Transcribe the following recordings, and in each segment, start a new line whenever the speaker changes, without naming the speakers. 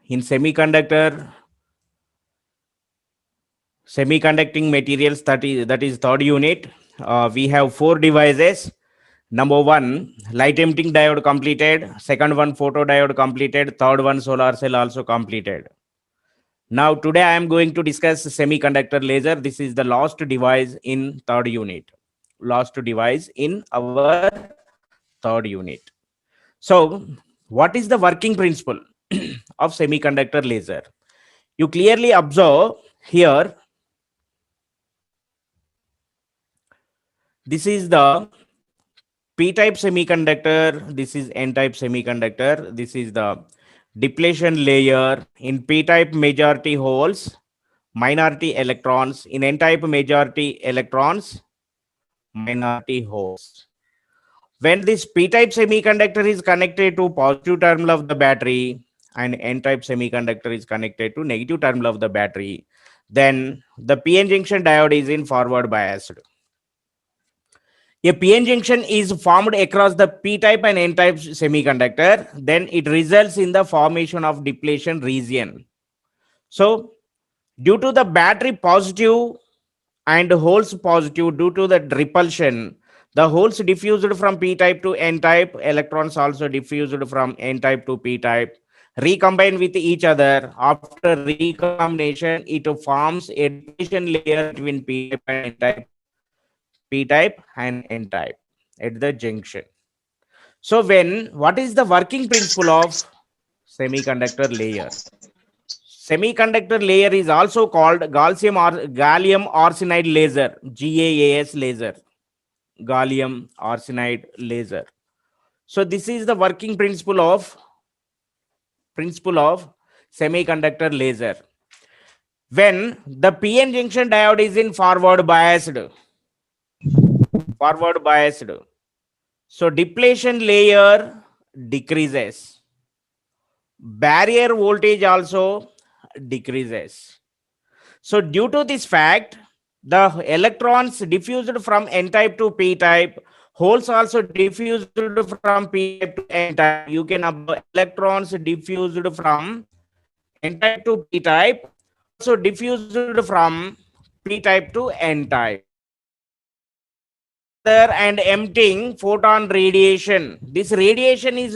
in semiconducting materials, that is third unit. We have four devices. Number one, light emitting diode completed. Second one, photodiode completed. Third one, solar cell also completed. Now today I am going to discuss semiconductor laser. This is the last device in third unit. Last device in our third unit. So what is the working principle of semiconductor laser? You clearly observe here, this is the p-type semiconductor, this is n-type semiconductor, this is the depletion layer. In p-type, majority holes, minority electrons. In n-type, majority electrons, minority holes. When this p-type semiconductor is connected to positive terminal of the battery and n-type semiconductor is connected to negative terminal of the battery, then the p-n junction diode is in forward biased. A p-n junction is formed across the p-type and n-type semiconductor, then it results in the formation of depletion region. So due to the battery positive and holes positive, due to the repulsion, the holes diffused from p-type to n-type, electrons also diffused from n-type to p-type, recombine with each other. After recombination, it forms a depletion layer between p-type and n-type, p-type and n-type at the junction. So what is the working principle of semiconductor layer? Semiconductor layer is also called gallium arsenide laser, GAAS laser, gallium arsenide laser. So this is the working principle of semiconductor laser. When the p-n junction diode is in forward biased, so depletion layer decreases, barrier voltage also decreases. So due to this fact, the electrons diffused from n-type to p-type, holes also diffused from p-type to n-type. You can observe electrons diffused from n-type to p-type, also diffused from p-type to n-type. And emptying photon radiation. This radiation is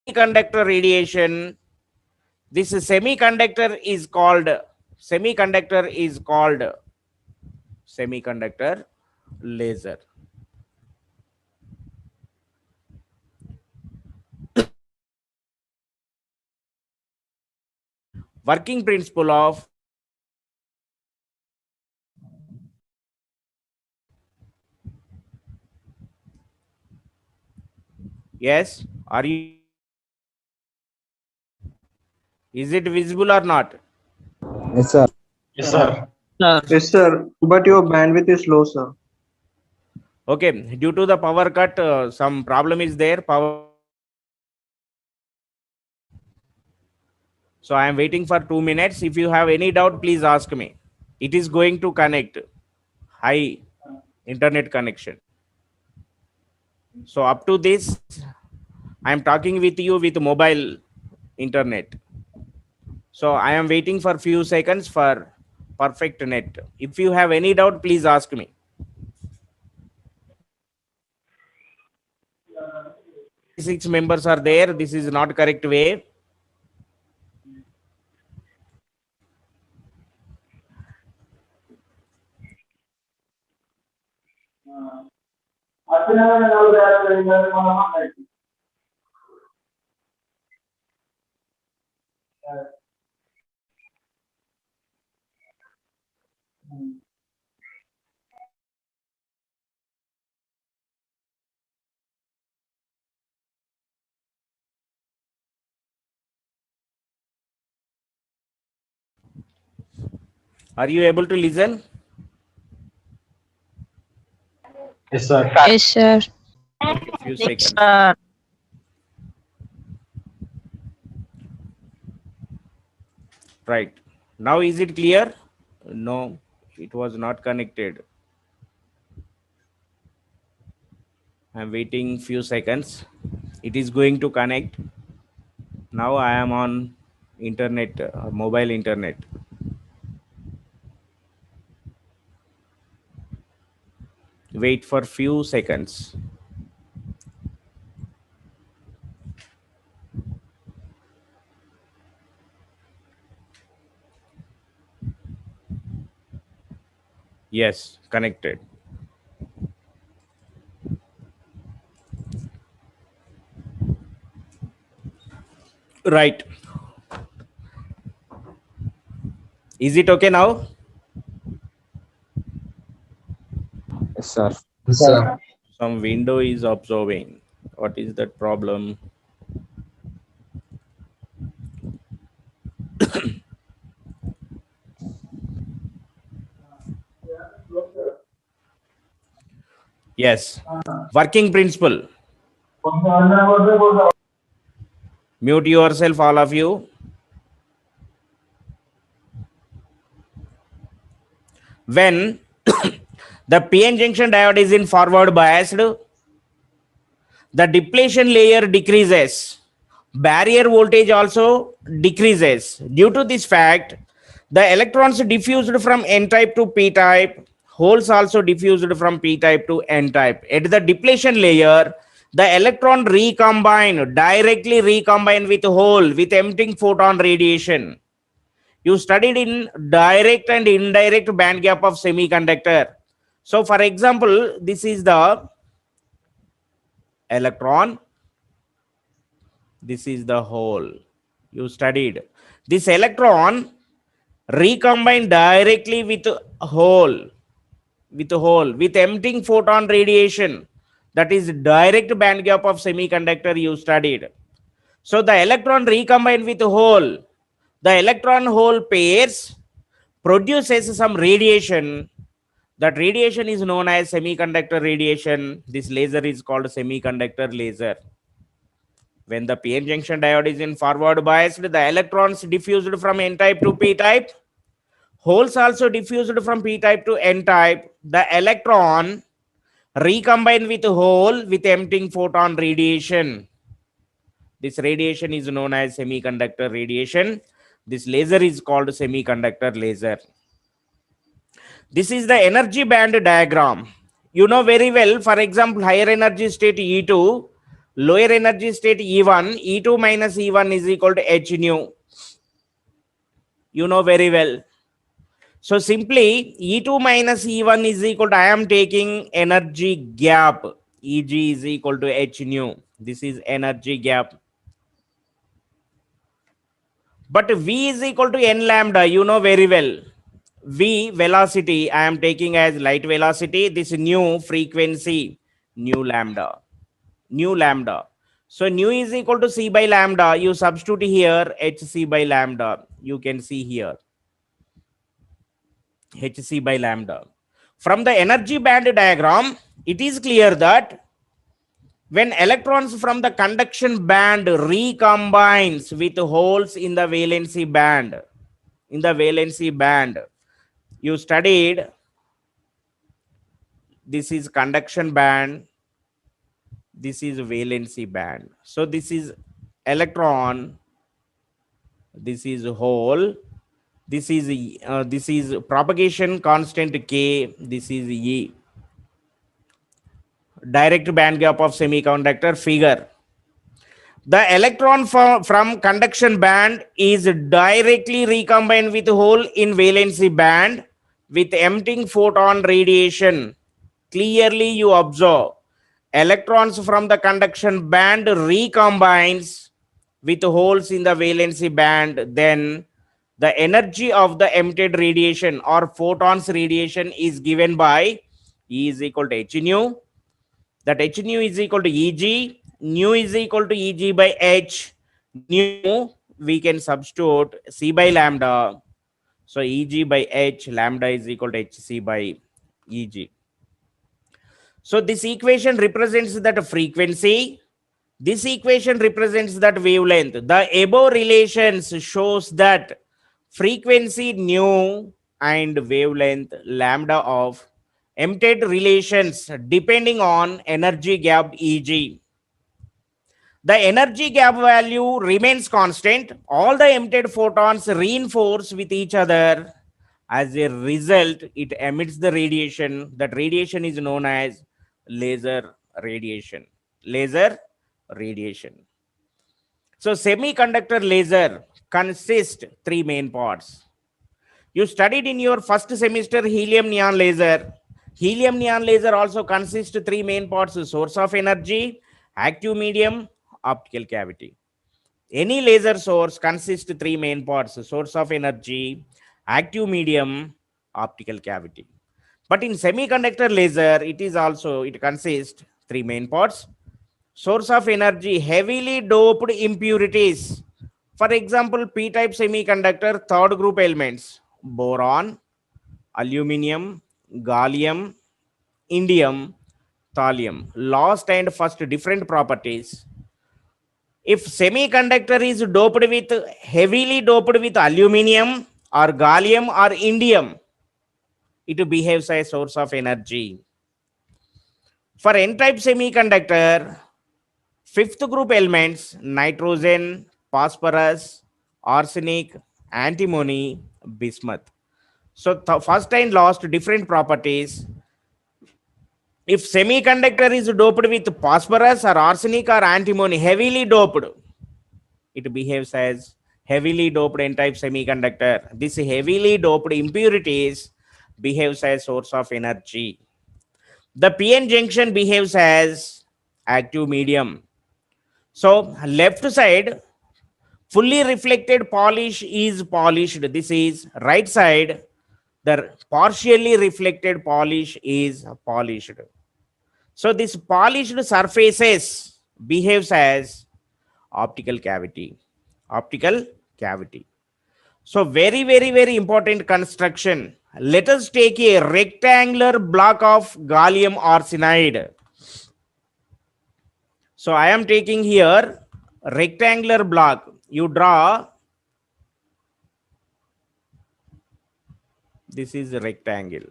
semiconductor radiation. This semiconductor is called semiconductor laser. Working principle of yes, are you, is it visible or not?
Yes, sir.
Yes, sir.
Yes, sir. But your bandwidth is low, sir.
Okay, due to the power cut, some problem is there. So I am waiting for 2 minutes. If you have any doubt, please ask me. It is going to connect high internet connection. So up to this, I am talking with you with mobile internet. So I am waiting for few seconds for perfect net. If you have any doubt, please ask me. Six members are there. This is not correct way. Are you able to listen?
Yes, sir.
Yes, sir.
Okay, few seconds. Right. Now is it clear? No, it was not connected. I'm waiting few seconds. It is going to connect. Now I am on internet, mobile internet. Wait for few seconds. Yes, connected. Right. Is it okay now?
Yes, sir.
Yes, sir.
Some window is observing. What is that problem? Yes. Working principle. Mute yourself, all of you. When the PN junction diode is in forward biased, the depletion layer decreases. Barrier voltage also decreases. Due to this fact, the electrons diffused from N type to P type, holes also diffused from P type to N type. At the depletion layer, the electron directly recombine with hole with emitting photon radiation. You studied in direct and indirect band gap of semiconductor. So for example, this is the electron, this is the hole. You studied this electron recombine directly with hole with emitting photon radiation. That is direct band gap of semiconductor you studied. So the electron recombine with hole, the electron hole pairs produces some radiation. That radiation is known as semiconductor radiation. This laser is called semiconductor laser. When the PN junction diode is in forward biased, the electrons diffused from N type to P type, holes also diffused from P type to N type. The electron recombine with hole with emitting photon radiation. This radiation is known as semiconductor radiation. This laser is called semiconductor laser. This is the energy band diagram. You know very well, for example, higher energy state E2, lower energy state E1, E2 minus E1 is equal to H nu. You know very well. So simply E2 minus E1 is equal to, I am taking energy gap. Eg is equal to H nu. This is energy gap. But V is equal to N lambda. You know very well. V velocity, I am taking as light velocity. This nu frequency, nu lambda. So nu is equal to C by lambda. You substitute here Hc by lambda. You can see here Hc by lambda. From the energy band diagram, it is clear that when electrons from the conduction band recombines with holes in the valency band, you studied this is conduction band, this is valency band. So this is electron, this is hole, this is propagation constant K, this is E. Direct band gap of semiconductor figure. The electron from conduction band is directly recombined with hole in valency band with emitting photon radiation. Clearly you observe electrons from the conduction band recombines with holes in the valency band, then the energy of the emitted radiation or photons radiation is given by E is equal to H nu. That H nu is equal to Eg, nu is equal to Eg by H. Nu we can substitute C by lambda. So Eg by H, lambda is equal to Hc by Eg. So this equation represents that frequency. This equation represents that wavelength. The above relations shows that frequency nu and wavelength lambda of emitted relations depending on energy gap Eg. The energy gap value remains constant. All the emitted photons reinforce with each other. As a result, it emits the radiation. That radiation is known as laser radiation. Laser radiation. So semiconductor laser consists three main parts. You studied in your first semester helium neon laser. Helium neon laser also consists three main parts: source of energy, active medium, optical cavity. Any laser source consists three main parts: source of energy, active medium, optical cavity. But in semiconductor laser, it consists three main parts: source of energy, heavily doped impurities. For example, p-type semiconductor, third group elements: boron, aluminum, gallium, indium, thallium. Last and first different properties. If semiconductor is heavily doped with aluminum or gallium or indium, it behaves as source of energy. For n-type semiconductor, fifth group elements: nitrogen, phosphorus, arsenic, antimony, bismuth. So first and last different properties. If semiconductor is doped with phosphorus or arsenic or antimony, heavily doped, it behaves as heavily doped n-type semiconductor. This heavily doped impurities behaves as source of energy. The PN junction behaves as active medium. So left side, fully reflected polish is polished. This is right side. The partially reflected polish is polished. So this polished surfaces behaves as optical cavity. Optical cavity. So very important construction. Let us take a rectangular block of gallium arsenide. So I am taking here rectangular block. You draw. This is a rectangle.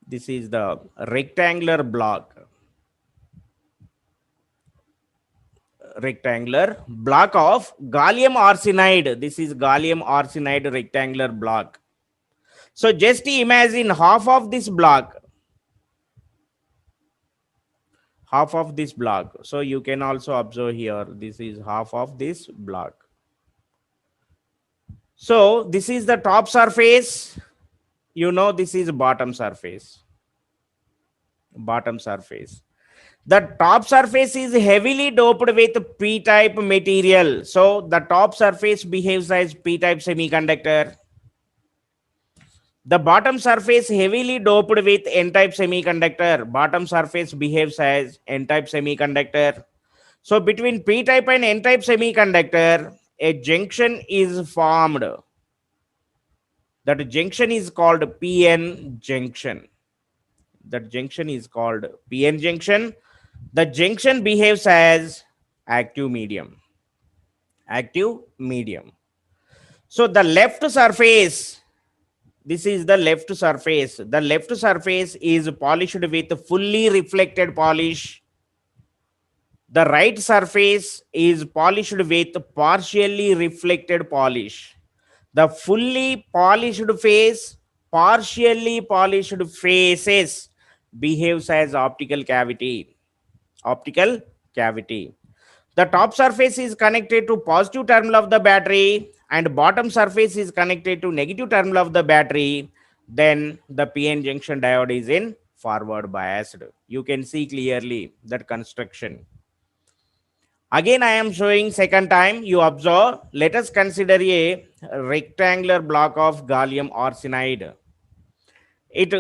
This is the rectangular block. Rectangular block of gallium arsenide. This is gallium arsenide rectangular block. So just imagine half of this block. Half of this block. So you can also observe here. This is half of this block. So this is the top surface. You know, this is bottom surface. Bottom surface. The top surface is heavily doped with p-type material. So the top surface behaves as p-type semiconductor. The bottom surface heavily doped with n-type semiconductor. Bottom surface behaves as n-type semiconductor. So between p-type and n-type semiconductor, a junction is formed. That junction is called PN junction. That junction is called PN junction. The junction behaves as active medium. Active medium. So the left surface, this is the left surface. The left surface is polished with fully reflected polish. The right surface is polished with partially reflected polish. The fully polished face, partially polished faces behaves as optical cavity. Optical cavity. The top surface is connected to positive terminal of the battery and bottom surface is connected to negative terminal of the battery. Then the PN junction diode is in forward biased. You can see clearly that construction. Again, I am showing second time. You observe. Let us consider a rectangular block of gallium arsenide. It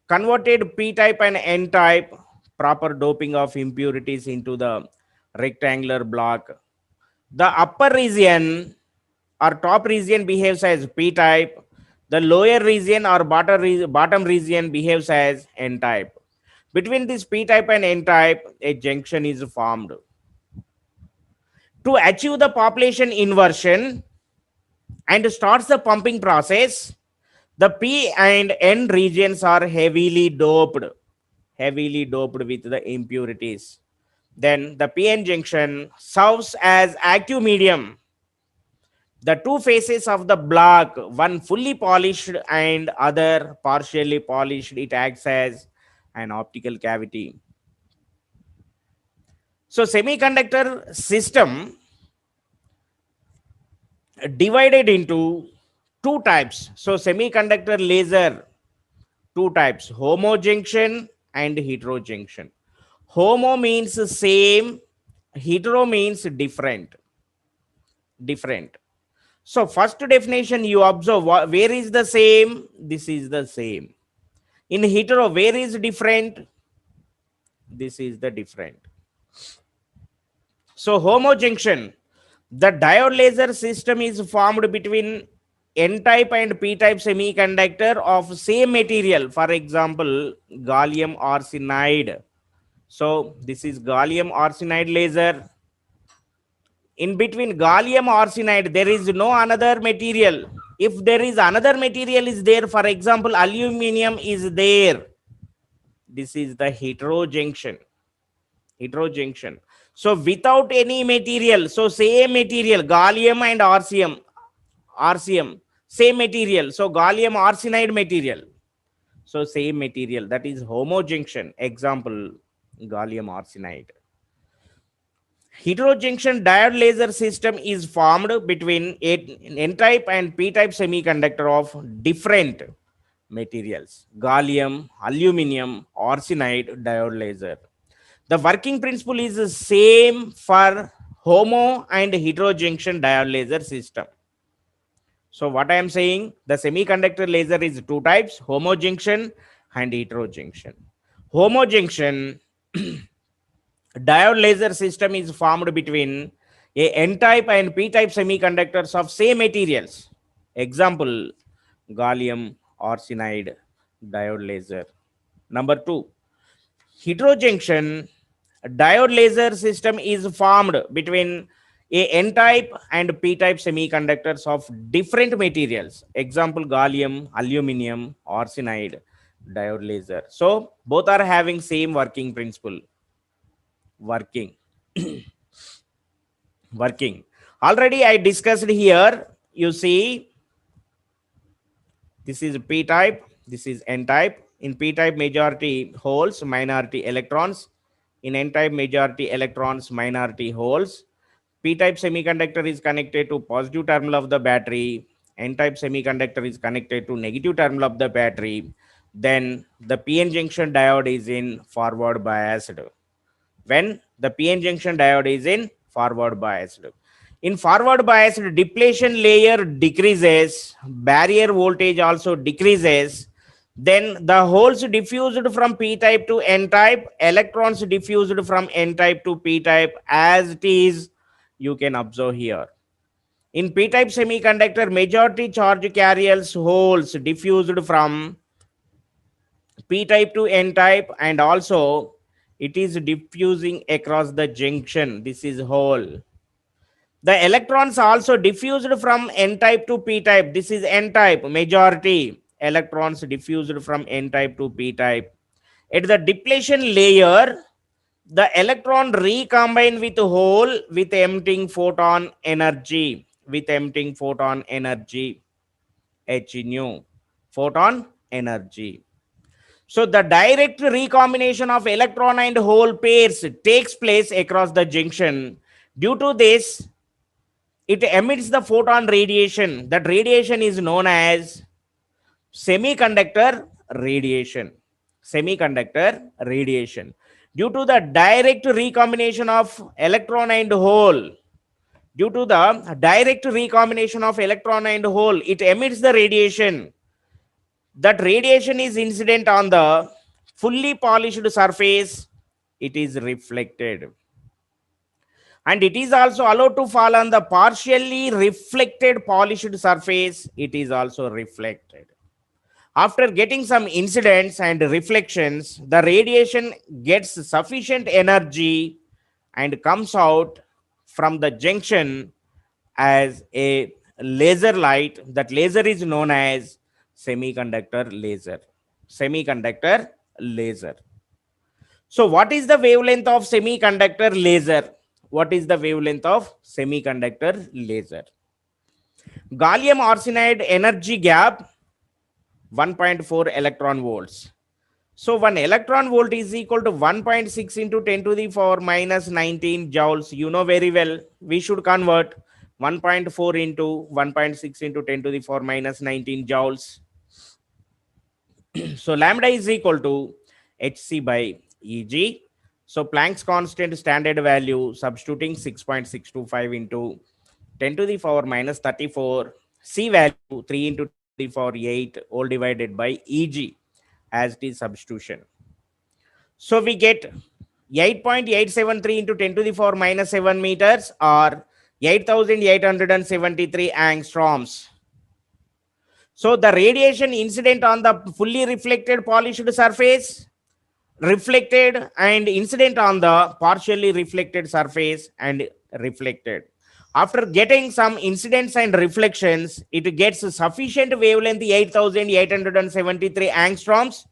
converted p-type and n-type, proper doping of impurities into the rectangular block. The upper region or top region behaves as p-type. The lower region or bottom region behaves as n-type. Between this p-type and n-type, a junction is formed. To achieve the population inversion and starts the pumping process, The P and N regions are heavily doped with the impurities. Then the PN junction serves as active medium. The two faces of the block, one fully polished and other partially polished, it acts as an optical cavity. So semiconductor system divided into two types. So semiconductor laser, two types, homo junction and heterojunction. Homo means same, hetero means different. So first definition, you observe where is the same, this is the same. In hetero, where is different, this is the different. So homo junction, the diode laser system is formed between N-type and P-type semiconductor of same material. For example, gallium arsenide. So this is gallium arsenide laser. In between gallium arsenide, there is no another material. If there is another material is there, for example, aluminum is there. This is the heterojunction. So without any material, so same material, gallium and RCM, same material. So gallium arsenide material. So same material, that is homojunction. Example, gallium arsenide. Heterojunction diode laser system is formed between N-type and P-type semiconductor of different materials, gallium, aluminum, arsenide, diode laser. The working principle is the same for homo and heterojunction diode laser system. So what I am saying, the semiconductor laser is two types, homojunction and heterojunction. Homojunction diode laser system is formed between a N-type and P-type semiconductors of same materials. Example, gallium arsenide diode laser. Number two, heterojunction diode laser system is formed between a N-type and P-type semiconductors of different materials. Example, gallium, aluminum, arsenide, diode laser. So both are having same working principle. Working. Already I discussed here. You see, this is P-type, this is N-type. In P-type, majority holes, minority electrons. In N-type, majority electrons, minority holes. P-type semiconductor is connected to positive terminal of the battery. N-type semiconductor is connected to negative terminal of the battery. Then the PN junction diode is in forward biased. When the PN junction diode is in forward biased. In forward biased, depletion layer decreases, barrier voltage also decreases. Then the holes diffused from P-type to N-type, electrons diffused from N-type to P-type, as it is, you can observe here. In P-type semiconductor, majority charge carriers holes diffused from P-type to N-type, and also it is diffusing across the junction. This is hole. The electrons also diffused from N-type to P-type. This is N-type, majority electrons diffused from N-type to P-type. At the depletion layer, the electron recombine with hole with emptying photon energy. H nu, photon energy. So the direct recombination of electron and hole pairs takes place across the junction. Due to this, it emits the photon radiation. That radiation is known as semiconductor radiation. Due to the direct recombination of electron and hole, it emits the radiation. That radiation is incident on the fully polished surface. It is reflected. And it is also allowed to fall on the partially reflected polished surface. It is also reflected. After getting some incidents and reflections, the radiation gets sufficient energy and comes out from the junction as a laser light. That laser is known as semiconductor laser. Semiconductor laser. So what is the wavelength of semiconductor laser? What is the wavelength of semiconductor laser? Gallium arsenide energy gap 1.4 electron volts. So 1 electron volt is equal to 1.6 into 10 to the power minus 19 joules. You know very well, we should convert 1.4 into 1.6 into 10 to the power minus 19 joules. So lambda is equal to hc by eg. So Planck's constant standard value, substituting 6.625 into 10 to the power minus 34, c value 3 into 10 to the power 8 all divided by eg as the substitution. So we get 8.873 into 10 to the power minus 7 meters, or 8,873 angstroms. So the radiation incident on the fully reflected polished surface, reflected, and incident on the partially reflected surface and reflected. After getting some incidents and reflections, it gets sufficient wavelength 8,873 angstroms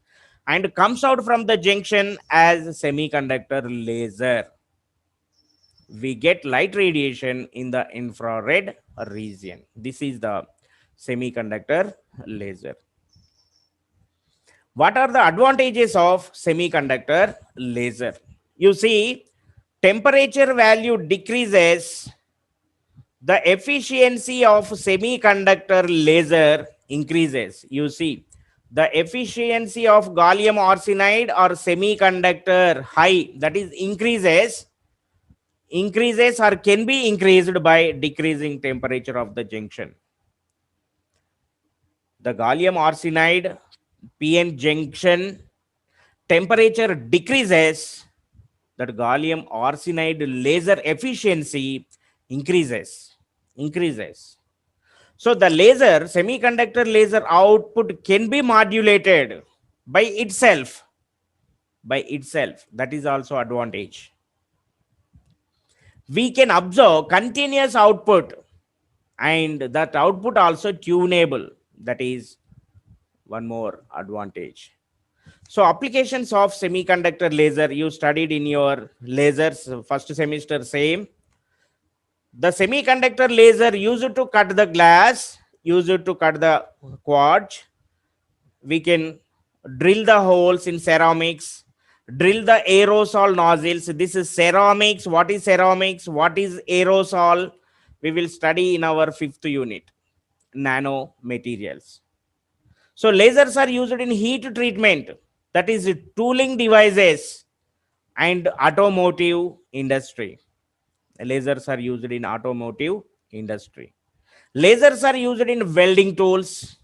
and comes out from the junction as semiconductor laser. We get light radiation in the infrared region. This is the semiconductor laser. What are the advantages of semiconductor laser? You see, temperature value decreases, the efficiency of semiconductor laser increases. You see, the efficiency of gallium arsenide or semiconductor high, that is increases or can be increased by decreasing temperature of the junction. The gallium arsenide PN junction temperature decreases, that gallium arsenide laser efficiency increases. So the laser, semiconductor laser output can be modulated by itself. That is also advantage. We can observe continuous output, and that output also tunable. That is one more advantage. So applications of semiconductor laser, you studied in your lasers first semester, same. The semiconductor laser used to cut the glass, used to cut the quartz. We can drill the holes in ceramics, drill the aerosol nozzles. This is ceramics. What is ceramics? What is aerosol? We will study in our 5th unit, nano materials. So lasers are used in heat treatment, that is tooling devices, and automotive industry. Lasers are used in automotive industry. Lasers are used in welding tools.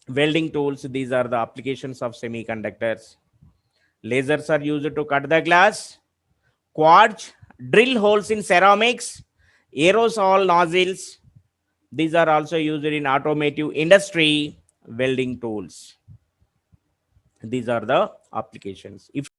These are the applications of semiconductors. Lasers are used to cut the glass, quartz, drill holes in ceramics, aerosol nozzles. These are also used in automotive industry, welding tools. These are the applications. If